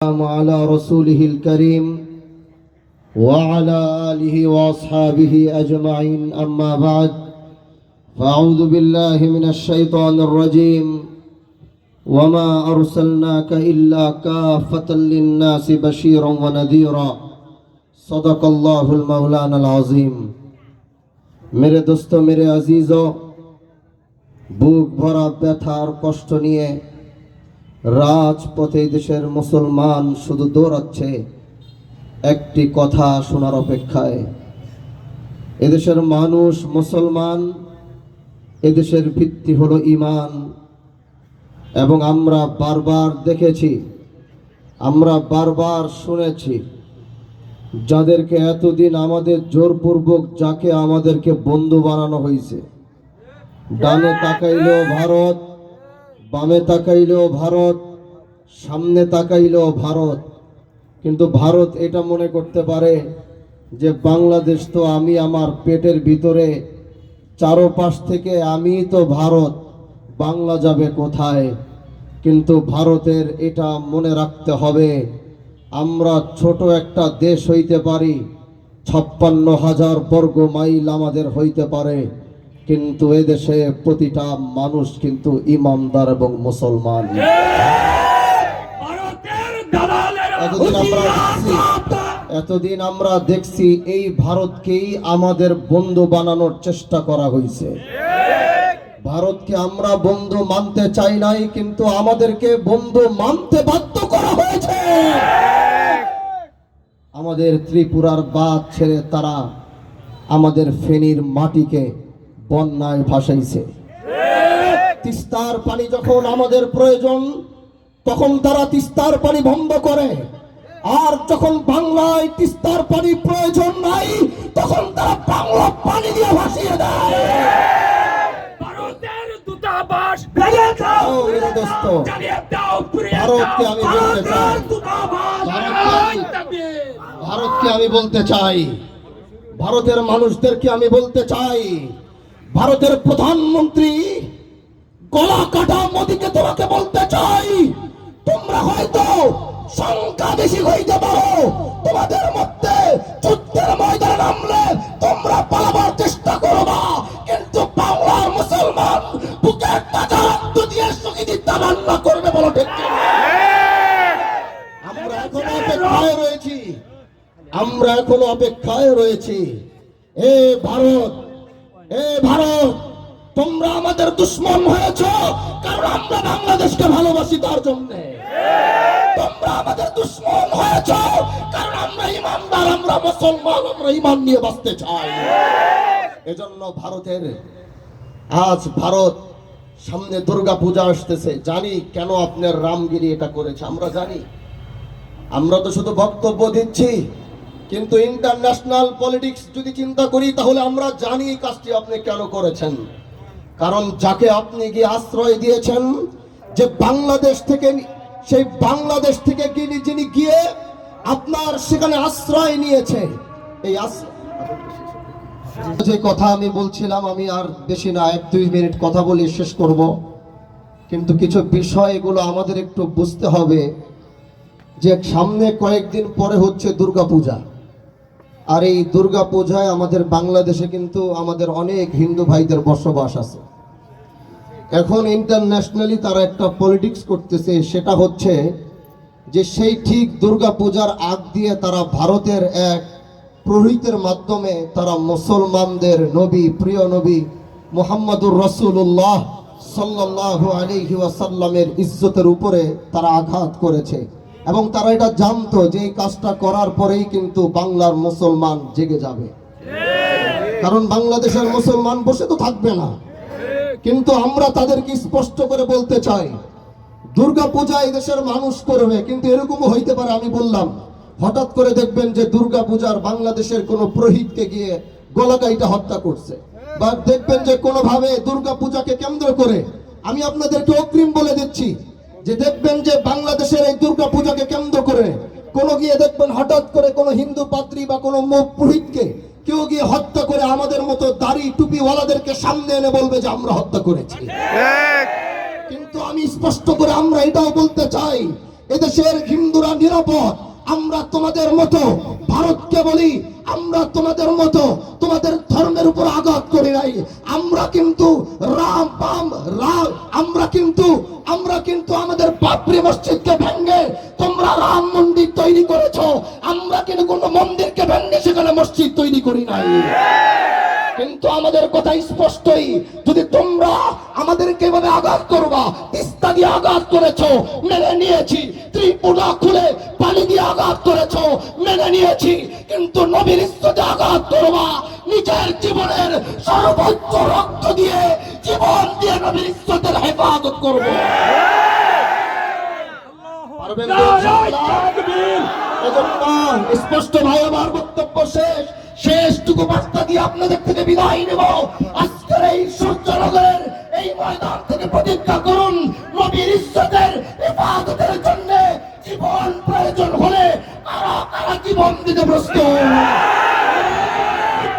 على رسوله الكريم وعلى آله وأصحابه أجمعين أما بعد فأعوذ بالله من الشيطان الرجيم وما أرسلناك إلا كافة للناس بشيرا ونذيرا صدق الله المولانا العظيم मेरे दोस्तों मेरे अजीजों বুক ভরা ব্যথার কষ্ট নিয়ে রাজপথে দেশের মুসলমান শুধু দৌড়াচ্ছে একটি কথা শোনার অপেক্ষায়। এদেশের মানুষ মুসলমান, এদেশের ভিত্তি হলো ঈমান। এবং আমরা বারবার দেখেছি, আমরা বারবার শুনেছি, যাদেরকে এতদিন আমাদের জোরপূর্বক যাকে আমাদেরকে বন্ধু বানানো হয়েছে, ডানে তাকাইলেও ভারত, বামে তাকাইলেও ভারত, সামনে তাকাইলেও ভারত। কিন্তু ভারত এটা মনে করতে পারে যে বাংলাদেশ তো আমি আমার পেটের ভিতরে, চারপাশ থেকে আমি তো ভারত, বাংলা যাবে কোথায়? কিন্তু ভারতের এটা মনে রাখতে হবে, আমরা ছোট একটা দেশ হইতে পারি, 56,000 বর্গ মাইল আমাদের হইতে পারে, কিন্তু এদেশে প্রতিটা মানুষ কিন্তু ইমানদার এবং মুসলমান। এতদিন আমরা দেখছি এই ভারতকেই আমাদের বন্ধু বানানোর চেষ্টা করা হয়েছে। ভারতকে আমরা বন্ধু মানতে চাই নাই, কিন্তু আমাদেরকে বন্ধু মানতে বাধ্য করা হয়েছে। আমাদের ত্রিপুরার বাঁধ ছেড়ে তারা আমাদের ফেনীর মাটিকে বন্যায় ভাসাইছে। তিস্তার পানি যখন আমাদের প্রয়োজন, তখন তারা তিস্তার পানি বন্ধ করে, আর যখন বাংলায় তিস্তার পানি প্রয়োজন নাই, তখন তারা বাংলা পানি দিয়ে ভাসিয়ে দেয়। ভারতের দূতাবাস ভেঙে দাও মেরে দোস্ত, ভারতকে আমি বলতে চাই, ভারতকে আমি বলতে চাই, ভারতের মানুষদেরকে আমি বলতে চাই, ভারতের প্রধানমন্ত্রী গলা কাটা মোদীকে তোমাকে বলতে চাই, তোমরা হয়তো সংখ্যা বেশি হইতে পারো, তোমাদের মধ্যে যুদ্ধের ময়দানে নামলে তোমরা পালাবার চেষ্টা করবা, কিন্তু বাংলার মুসলমান বুকের টাকা রক্ত দিয়ে শহীদ তামান্না করবে, বলো ঠিক কি? আমরা এখনো অপেক্ষায় রয়েছি, আমরা এখনো অপেক্ষায় রয়েছি। এ ভারত, এ ভারত, তোমরা আমাদের দুশ্মন হয়েছ কারণ আমরা বাংলাদেশকে ভালোবাসি, তার জন্য তোমরা আমাদের দুশ্মন হয়েছ কারণ আমরা ইমানদার, আমরা মুসলমান, আমরা ইমান নিয়ে বাঁচতে চাই। এজন্য ভারতের আজ ভারত সামনে দুর্গা পূজা আসতেছে, জানি কেন আপনার রামগিরি এটা করেছে, আমরা জানি। আমরা তো শুধু বক্তব্য দিচ্ছি, কিন্তু ইন্টারন্যাশনাল পলিটিক্স যদি চিন্তা করি তাহলে আমরা জানি কাজটি আপনি কেন করেছেন। কারণ যাকে আপনি গিয়ে আশ্রয় দিয়েছেন, যে বাংলাদেশ থেকে, সেই বাংলাদেশ থেকে যিনি গিয়ে আপনার সেখানে আশ্রয় নিয়েছে, এই যে কথা আমি বলছিলাম, আমি আর বেশি না 1-2 মিনিট কথা বলে শেষ করব। কিন্তু কিছু বিষয় এগুলো আমাদের একটু বুঝতে হবে, যে সামনে কয়েকদিন পরে হচ্ছে দুর্গাপূজা, আর এই দুর্গা পূজায় আমাদের বাংলাদেশে কিন্তু আমাদের অনেক হিন্দু ভাইদের বসবাস আছে। এখন ইন্টারন্যাশনালি তারা একটা পলিটিক্স করতেছে, সেটা হচ্ছে যে সেই ঠিক দুর্গা পূজার আগ দিয়ে তারা ভারতের এক পুরোহিতের মাধ্যমে তারা মুসলমানদের নবী, প্রিয় নবী মুহাম্মদুর রাসূলুল্লাহ সাল্লাল্লাহু আলাইহি ওয়াসাল্লামের ইজ্জতের উপরে তারা আঘাত করেছে। এবং তারা এটা জানতো যে এই কাজটা করার পরেই কিন্তু বাংলার মুসলমান জেগে যাবে, কারণ বাংলাদেশের মুসলমান বসে তো থাকবে না। কিন্তু আমরা তাদেরকে স্পষ্ট করে বলতে চাই, দুর্গা পূজা এই দেশের মানুষ করবে, কিন্তু এরকমও হইতে পারে, আমি বললাম, হঠাৎ করে দেখবেন যে দুর্গা পূজার বাংলাদেশের কোনো পুরোহিতকে গিয়ে গলাকাইটা হত্যা করছে, বা দেখবেন যে কোনোভাবে দুর্গা পূজাকে কেন্দ্র করে, আমি আপনাদেরকে অগ্রিম বলে দিচ্ছি যে দেখবেন যে বাংলাদেশের এই দুর্গা পূজাকে কেন্দ্র করে কোনো গিয়ে দেখবেন হঠাৎ করে কোনো হিন্দু পাদ্রী বা কোনো পুরোহিতকে কেউ গিয়ে হত্যা করে আমাদের মতো দাড়ি টুপিওয়ালাদেরকে সামনে এনে বলবে যে আমরা হত্যা করেছি। কিন্তু আমি স্পষ্ট করে আমরা এটাও বলতে চাই এদেশের হিন্দুরা নিরাপদ। আমরা তোমাদের মতো ভারতকে বলি, আমরা তোমাদের মতো তোমাদের ধর্মের উপর আঘাত করি নাই। আমরা কিন্তু আমরা কিন্তু আমাদের বাবরি মসজিদকে ভেঙে তোমরা রাম মন্দির তৈরি করেছো। আমরা কিন্তু কোনো মন্দিরকে ভেঙে সেখানে মসজিদ তৈরি করি নাই। কিন্তু আমাদের কথা স্পষ্টই, যদি তোমরা আমাদেরকে এভাবে আঘাত করবা, তিস্তা দিয়ে আঘাত করেছো, মেনে নিয়েছি। ত্রিপুরা খুলে পানি দিয়ে আঘাত করেছো, মেনে নিয়েছি। কিন্তু নবীর ইজ্জতে আঘাত করবা, নিজের জীবনের সর্বোচ্চ রক্ত দিয়ে, জীবন দিয়ে নবীর ইজ্জতের হেফাজত করবো। পারবেন তো ইনশাআল্লাহ? এজন্য স্পষ্ট ভাই, আমার বক্তব্য শেষটুকু বার্তা দিয়ে আপনাদের থেকে বিদায় নেব। আজকের এই সূর্যনগরের এই ময়দান থেকে প্রতিজ্ঞা করুন, নবীর ইজ্জতের হেফাজতের জন্য জীবন প্রয়োজন হলে কারা কারা জীবন দিতে প্রস্তুত।